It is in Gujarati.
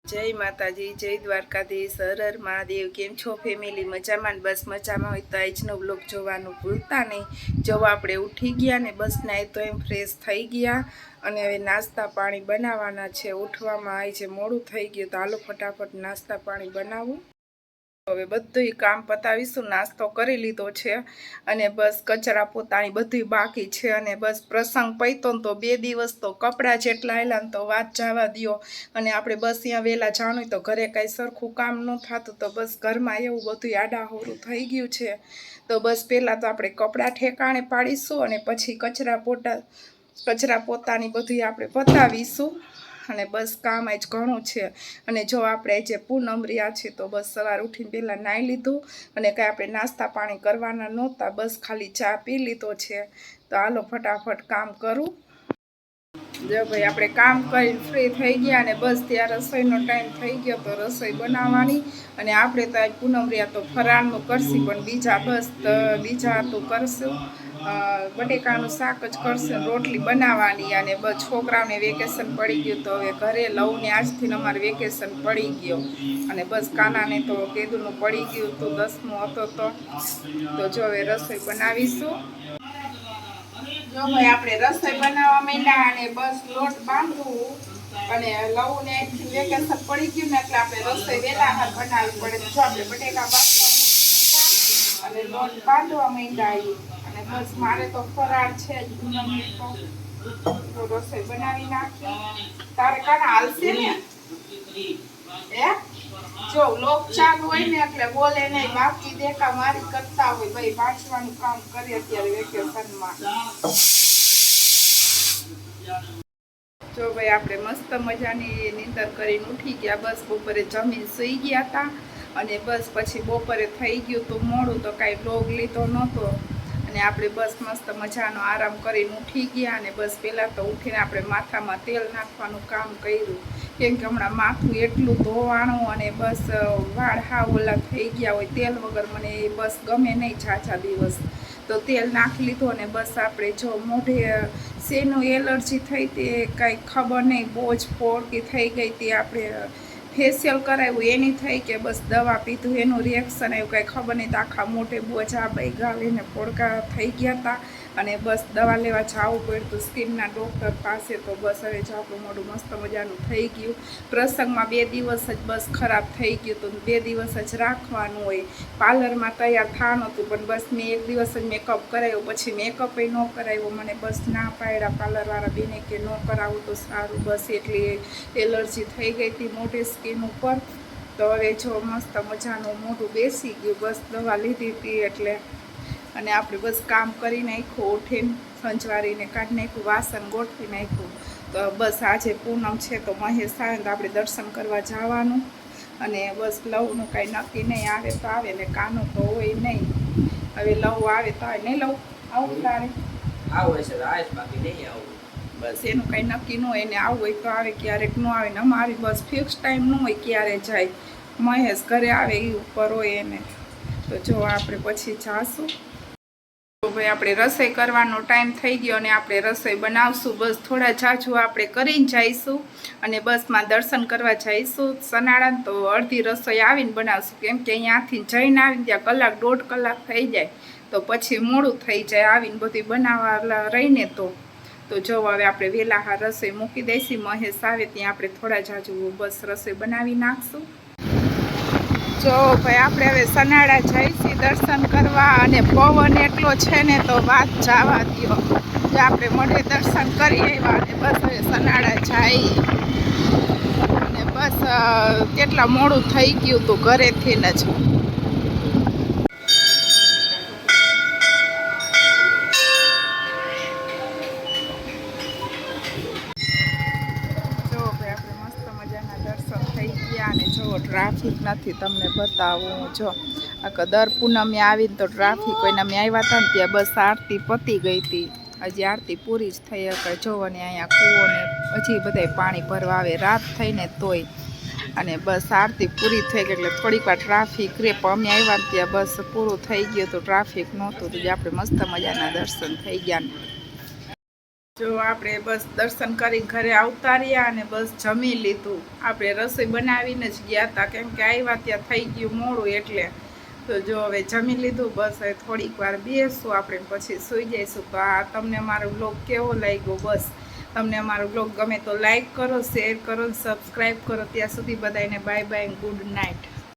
जय माताजी जय द्वारकाधीश हर हर महादेव। केम छो फेमिली? मजामां? बस मजामां होय तो आजनो ब्लॉग जोवानुं भूलता नहीं। जो आपणे उठी गया ने बस नाई तो एम फ्रेश थई गया अने हवे नास्ता पाणी बनाववाना छे। उठवामां आज मोडुं थई गयुं तो हालो फटाफट नास्ता पाणी बनावुं। હવે બધુંય કામ પતાવીશું। નાસ્તો કરી લીધો છે અને બસ કચરા પોતાની બધુંય બાકી છે અને બસ પ્રસંગ પૈતો ને તો 2 દિવસ તો કપડાં જેટલા આયલા ને તો વાત જવા દ્યો અને આપણે બસ અહીંયા વહેલા જાણું તો ઘરે કાંઈ સરખું કામ ન થતું તો બસ ઘરમાં એવું બધુંય આડાહોરું થઈ ગયું છે। તો બસ પહેલાં તો આપણે કપડાં ઠેકાણે પાડીશું અને પછી કચરા પોતાની બધુંય આપણે પતાવીશું અને બસ કામ આજ ઘણું છે। અને જો આપણે આજે પૂનમ રહ્યા છે તો બસ સવાર ઉઠીને પહેલાં નાહી લીધું અને કાંઈ આપણે નાસ્તા પાણી કરવાના નહોતા, બસ ખાલી ચા પી લીધો છે। તો હાલો ફટાફટ કામ કરું। જો ભાઈ આપણે કામ કરીને ફ્રી થઈ ગયા અને બસ ત્યાં રસોઈનો ટાઈમ થઈ ગયો તો રસોઈ બનાવવાની અને આપણે તો આજ પૂનમ રહ્યા તો ફરાળનું કરશું પણ બીજા તો કરશું બટેકાનું શાક જ કરશું, રોટલી બનાવવાની અને બસ છોકરાઓને વેકેશન પડી ગયું તો હવે ઘરે લઉંને આજથી અમારે વેકેશન પડી ગયો અને બસ કાનાને તો કેદુનું પડી ગયું તો 10મું હતો તો જો હવે રસોઈ બનાવીશું। જો ભાઈ આપણે રસોઈ બનાવવા માંડ્યા અને બસ લોટ બાંધવું અને લઉંને આજથી વેકેશન પડી ગયું ને એટલે આપણે રસોઈ વહેલા હાથ બનાવવી પડે। જો આપણે બટેકા બાફવા મૂકી દીધા અને લોટ બાંધવા માંડ્યા અને બસ મારે તો ફરાળ છે જ તો રસોઈ બનાવી નાખી। તારે કાના હાલશે ને હે? જો લોક ચાલુ હોય ને એટલે બોલે નહીં, બાકી દેખા મારી કરતા હોય ભાઈ વાંચવાનું કામ કરે અત્યારે વેકેશનમાં। જો ભાઈ આપણે મસ્ત મજાની નીંદર કરીને ઉઠી ગયા, બસ બપોરે જમીન સૂઈ ગયા હતા અને બસ પછી બપોરે થઈ ગયું તો મોડું તો કાંઈ બ્લોગ લીધો નહોતો અને આપણે બસ મસ્ત મજાનો આરામ કરીને ઉઠી ગયા અને બસ પહેલાં તો ઉઠીને આપણે માથામાં તેલ નાખવાનું કામ કર્યું કેમ કે હમણાં માથું એટલું ધોવાણું અને બસ વાળ હાવ ઓલા થઈ ગયા હોય, તેલ વગર મને બસ ગમે નહીં ઝાઝા દિવસ તો તેલ નાખી લીધું અને બસ આપણે જો મોઢે શેનું એલર્જી થઈ તે કાંઈ ખબર નહીં, બહુ જ પોળકી થઈ ગઈ તે આપણે ફેશિયલ કરાવ્યું એની થઈ કે બસ દવા પીધું એનું રિએક્શન આવ્યું કાંઈ ખબર નહીં તો આખા મોઢે બોજા બૈગા લઈને પોળકા થઈ ગયા હતા અને બસ દવા લેવા જવું પડતું સ્કિનના ડૉક્ટર પાસે તો બસ હવે જો આપણું મોઢું મસ્ત મજાનું થઈ ગયું। પ્રસંગમાં 2 દિવસ જ બસ ખરાબ થઈ ગયું તો 2 દિવસ જ રાખવાનું હોય, પાર્લરમાં તૈયાર થવાનું હતું પણ બસ મેં 1 દિવસ જ મેકઅપ કરાવ્યો પછી મેકઅપ ન કરાવ્યો, મને બસ ના પાડ્યા પાર્લરવાળા બેને કે ન કરાવું તો સારું, બસ એટલી એલર્જી થઈ ગઈ હતી મોઢે સ્કિન ઉપર તો હવે જો મસ્ત મજાનું મોઢું બેસી ગયું, બસ દવા લીધી હતી એટલે અને આપણે બસ કામ કરી નાખ્યું, ઉઠીને સંજવારીને કાઢી નાખ્યું, વાસણ ગોઠવી નાખ્યું તો બસ આજે પૂનમ છે તો મહેશ આવે તો આપણે દર્શન કરવા જવાનું અને બસ લવનું કાંઈ નક્કી નહીં, આવે તો આવે ને કાનું તો હોય નહીં, હવે લવ આવે તો આવે નહીં, લવ આવું તારે આવું હશે બાકી નહીં આવું, બસ એનું કાંઈ નક્કી ન હોય, એને આવવું હોય તો આવે ક્યારેક ન આવે ને અમારી બસ ફિક્સ ટાઈમ ન હોય ક્યારે જાય, મહેશ ઘરે આવે એ ઉપર હોય એને તો જો આપણે પછી જાશું। ભાઈ આપણે રસોઈ કરવાનો ટાઈમ થઈ ગયો અને આપણે રસોઈ બનાવશું, બસ થોડા ઝાઝું આપણે કરીને જઈશું અને બસમાં દર્શન કરવા જઈશું સનાળા તો અડધી રસોઈ આવીને બનાવશું કેમ કે અહીંયાથી જઈને આવીને ત્યાં 1-1.5 કલાક થઈ જાય તો પછી મોડું થઈ જાય આવીને બધું બનાવવા રહીને તો જો હવે આપણે વહેલા હા રસોઈ મૂકી દઈશું, મહેશ આવે ત્યાં આપણે થોડા ઝાઝું બસ રસોઈ બનાવી નાખશું। જો ભાઈ આપણે હવે સનાળા જઈશું દર્શન કરવા અને પવન એટલો છે ને તો વાત જવા દ્યો, જે આપણે મોઢે દર્શન કરી આવ્યા અને બસ હવે સનાળા જઈએ અને બસ કેટલા મોડું થઈ ગયું હતું ઘરેથી જ। ટ્રાફિક નથી તમને બતાવું, જો દર પૂનમે આવીને તો ટ્રાફિક કોઈને અમે આવ્યા હતા ને ત્યાં બસ આરતી પતી ગઈ હતી, હજી આરતી પૂરી જ થઈ શકે જો ને અહીંયા કૂવોને હજી બધાય પાણી ભરવા આવે રાત થઈને તોય અને બસ આરતી પૂરી થઈ ગઈ એટલે થોડીક વાર ટ્રાફિક રે પણ અમે આવ્યા ને ત્યાં બસ પૂરું થઈ ગયું તો ટ્રાફિક નહોતું તો આપણે મસ્ત મજાના દર્શન થઈ ગયા। જો આપણે બસ દર્શન કરી ઘરે આવતા રહ્યા અને બસ જમી લીધું. આપણે રસોઈ બનાવીને જ ગયા હતા, કેમ કે આવ્યા ત્યાં થઈ ગયું મોડું એટલે. તો જો હવે જમી લીધું, બસ હવે થોડીક વાર બેસશું આપણે, પછી સૂઈ જઈશું. તો આ તમને મારો બ્લોગ કેવો લાગ્યો? બસ તમને અમારો બ્લોગ ગમે તો લાઈક કરો, શેર કરો, સબસ્ક્રાઈબ કરો. ત્યાં સુધી બધાને બાય બાય, ગુડ નાઇટ.